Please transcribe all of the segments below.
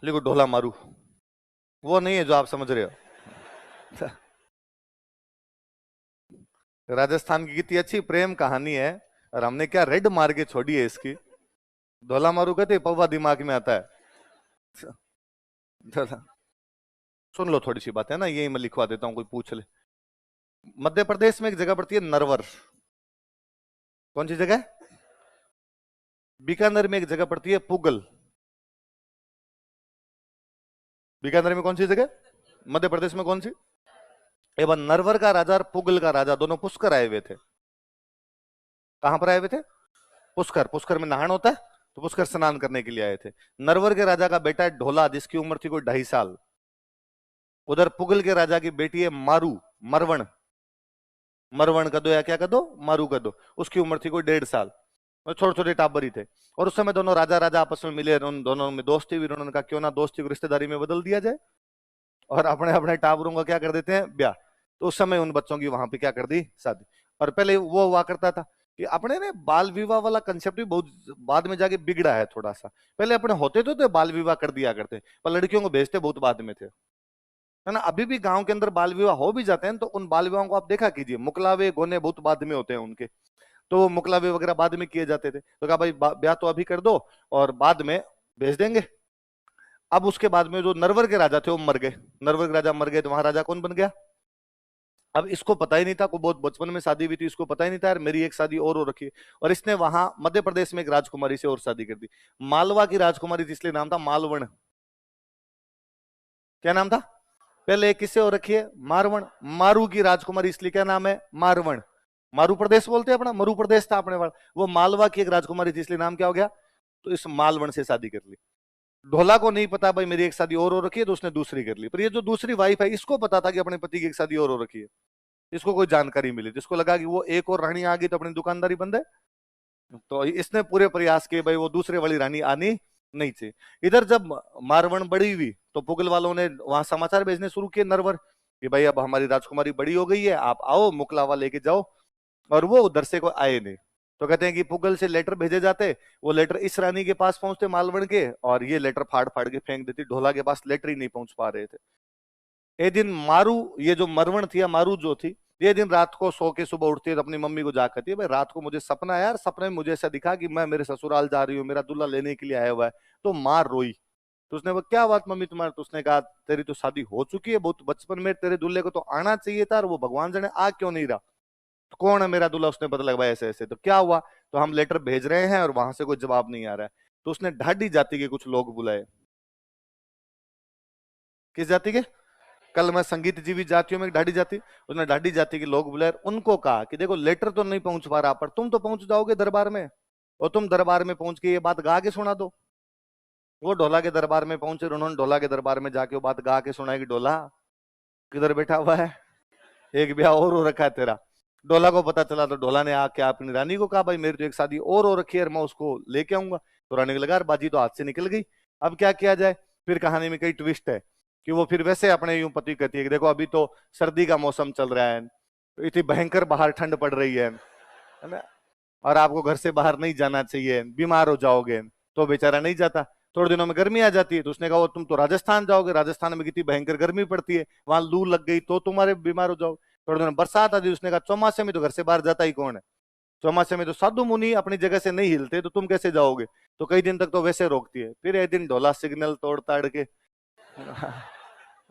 लिखो ढोला मारू, वो नहीं है जो आप समझ रहे हो। राजस्थान की कितनी अच्छी प्रेम कहानी है और हमने क्या रेड मार के छोड़ी है इसकी। ढोला मारू कहते पौवा दिमाग में आता है। सुन लो थोड़ी सी बात है ना, यही मैं लिखवा देता हूं, कोई पूछ ले। मध्य प्रदेश में एक जगह पड़ती है नरवर। कौन सी जगह? बीकानेर में एक जगह पड़ती है पुगल। बीकानेर में कौन सी जगह? मध्य प्रदेश में कौन सी? एवं नरवर का राजा और पुगल का राजा दोनों पुष्कर आए हुए थे। कहां पर आए हुए थे? पुष्कर। पुष्कर में नहान होता है, तो पुष्कर स्नान करने के लिए आए थे। नरवर के राजा का बेटा है ढोला, जिसकी उम्र थी कोई 2.5 साल। उधर पुगल के राजा की बेटी है मारू, मरवण। मरवण कर दो या क्या कर दो, मारू कर दो। उसकी उम्र थी कोई 1.5 साल। छोटे छोटे टाबर ही थे। और उस समय दोनों राजा राजा आपस में मिले, उन दोनों में दोस्ती हुई। उन्होंने कहा क्यों ना दोस्ती को रिश्तेदारी में बदल दिया जाए और अपने अपने टाबरों का क्या कर देते हैं, ब्याह। तो उस समय उन बच्चों की वहां पे क्या कर दी, शादी। और पहले वो हुआ करता था कि अपने ने बाल विवाह वाला कंसेप्ट भी बहुत बाद में जाके बिगड़ा है थोड़ा सा। पहले अपने होते तो बाल विवाह कर दिया करते, पर लड़कियों को भेजते बहुत बाद में थे, है ना। अभी भी गांव के अंदर बाल विवाह हो भी जाते हैं, तो उन बाल विवाहों को आप देखा कीजिए, मुकलावे गोने बहुत बाद में होते हैं उनके। तो मुकलावे वगैरह बाद में किए जाते थे। तो कहा भाई ब्याह तो अभी कर दो और बाद में भेज देंगे। अब उसके बाद में जो नरवर के राजा थे वो मर गए। नरवर के राजा मर गए तो वहां राजा कौन बन गया? अब इसको पता ही नहीं था, को बहुत बचपन में शादी हुई थी, इसको पता ही नहीं था यार मेरी एक शादी और हो रखी है। और इसने वहां मध्य प्रदेश में एक राजकुमारी से और शादी कर दी। मालवा की राजकुमारी थी, इसलिए नाम था मालवण। क्या नाम था? पहले एक किससे हो रखी है, मारवण। मारू की राजकुमारी, इसलिए क्या नाम है, मारवण। मारू प्रदेश बोलते हैं अपना, मरु प्रदेश था अपने वाला। वो मालवा की एक राजकुमारी थी, इसलिए नाम क्या हो गया, तो इस मालवण से शादी कर ली। ढोला को नहीं पता भाई मेरी एक शादी और हो रखी है, तो उसने दूसरी कर ली। पर ये जो दूसरी वाइफ है, इसको पता था कि अपने पति की एक शादी और हो रखी है। इसको कोई जानकारी मिली, जिसको लगा कि वो एक और रानी आ गई तो अपनी दुकानदारी बंद है। तो इसने पूरे प्रयास किए भाई वो दूसरे वाली रानी आनी नहीं चाहिए। इधर जब मारवण बड़ी हुई तो पुगल वालों ने वहां समाचार भेजने शुरू किए नरवर कि भाई अब हमारी राजकुमारी बड़ी हो गई है, आप आओ मुकलावा लेके जाओ। और वो उधर से कोई आए नहीं। तो कहते हैं कि पुगल से लेटर भेजे जाते, वो लेटर इस रानी के पास पहुंचते मालवण के, और ये लेटर फाड़ फाड़ के फेंक देती। ढोला के पास लेटर ही नहीं पहुंच पा रहे थे। एक दिन मारू, ये जो मरवण थी या मारू जो थी, ये दिन रात को सो के सुबह उठती है तो अपनी मम्मी को जा कहती है भाई रात को मुझे सपना है यार, सपने में मुझे ऐसा दिखा कि मैं मेरे ससुराल जा रही हूँ, मेरा दूल्हा लेने के लिए आया हुआ है। तो मार रोई। तो उसने वो क्या बात मम्मी तुम्हारे, तो उसने कहा तेरी तो शादी हो चुकी है बहुत बचपन में, तेरे दूल्हे को तो आना चाहिए था और वो भगवान जाने आ क्यों नहीं रहा। तो कौन है मेरा दूल्हा, उसने पता लगा ऐसे ऐसे। तो क्या हुआ, तो हम लेटर भेज रहे हैं और वहां से कोई जवाब नहीं आ रहा है। तो उसने ढाडी जाति के कुछ लोग बुलाए। किस जाति के? कल मैं संगीत जीवी जातियों में ढाडी जाति, उसने ढाडी जाति के लोग बुलाए, उनको कहा कि देखो लेटर तो नहीं पहुंच पा रहा, पर तुम तो पहुंच जाओगे दरबार में, और तुम दरबार में पहुंच के ये बात गा के सुना दो। वो ढोला के दरबार में पहुंचे, उन्होंने ढोला के दरबार में जाके वो बात गा के सुनाई कि ढोला किधर बैठा हुआ है, एक ब्याह और हो रखा है तेरा। ढोला को पता चला तो ढोला ने आके अपनी रानी को कहा भाई मेरी तो एक शादी और हो रखी है, मैं उसको लेके आऊंगा। तो रानी को लगा बाजी तो हाथ से निकल गई, अब क्या किया जाए। फिर कहानी में कई ट्विस्ट है कि वो फिर वैसे अपने यूं पति कहती है कि देखो अभी तो सर्दी का मौसम चल रहा है, तो इतनी भयंकर बाहर ठंड पड़ रही है ना, और आपको घर से बाहर नहीं जाना चाहिए, बीमार हो जाओगे। तो बेचारा नहीं जाता। थोड़े दिनों में गर्मी आ जाती है, तो उसने कहा वो तुम तो राजस्थान जाओगे, राजस्थान में कितनी भयंकर गर्मी पड़ती है, वहां लू लग गई तो तुम्हारे बीमार हो जाओगे। थोड़े दिनों में बरसात आती, उसने कहा चौमासे में तो घर से बाहर जाता ही कौन है, चौमासे में तो साधु मुनि अपनी जगह से नहीं हिलते, तो तुम कैसे जाओगे। तो कई दिन तक तो वैसे रोकती है। फिर एक दिन ढोला सिग्नल तोड़ ताड़ के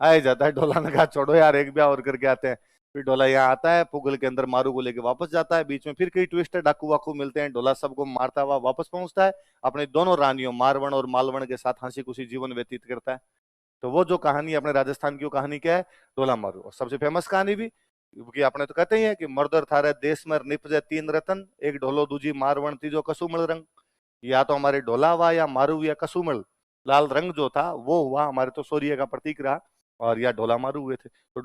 आ जाता है। ढोला ने कहा छोड़ो यार एक ब्याह और करके आते हैं। फिर ढोला यहाँ आता है, पुगल के अंदर मारू को लेके वापस जाता है। बीच में फिर कई ट्विस्ट है, डाकू वाकू मिलते हैं, ढोला सबको मारता हुआ वापस पहुंचता है, अपने दोनों रानियों मारवण और मालवण के साथ हंसी खुशी जीवन व्यतीत करता है। तो वो जो कहानी अपने राजस्थान की, वो कहानी क्या है, ढोला मारू। और सबसे फेमस कहानी भी, क्योंकि आपने तो कहते ही है कि मर्दर थारे देश में निपजे 3 रतन, एक ढोलो दूजी मारवण तीजो कसुमल रंग। या तो हमारे ढोला हुआ या मारू या कसुमल, लाल रंग जो था वो हुआ हमारे, तो सूर्य का प्रतीक रहा, और या ढोला मारू हुए थे। तो